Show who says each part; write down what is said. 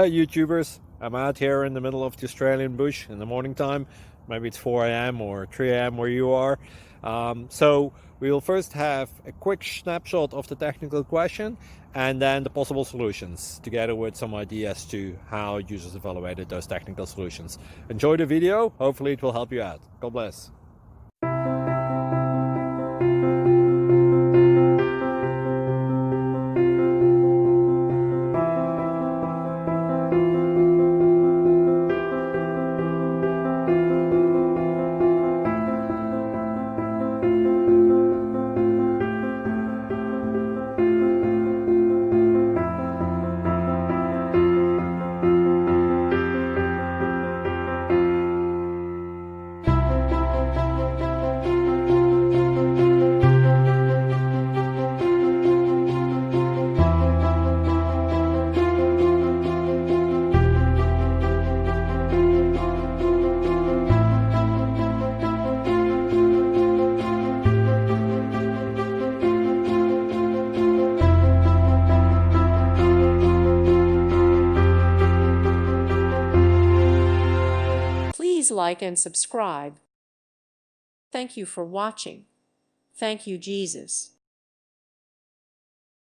Speaker 1: Hey YouTubers, I'm out here in the middle of the Australian bush in the morning time. Maybe it's 4 a.m. or 3 a.m. where you are. So we'll first have a quick snapshot of the technical question and then the possible solutions, together with some ideas to how users evaluated those technical solutions. Enjoy the video, hopefully it will help you out. God bless.
Speaker 2: Please like and subscribe. Thank you for watching. Thank you, Jesus.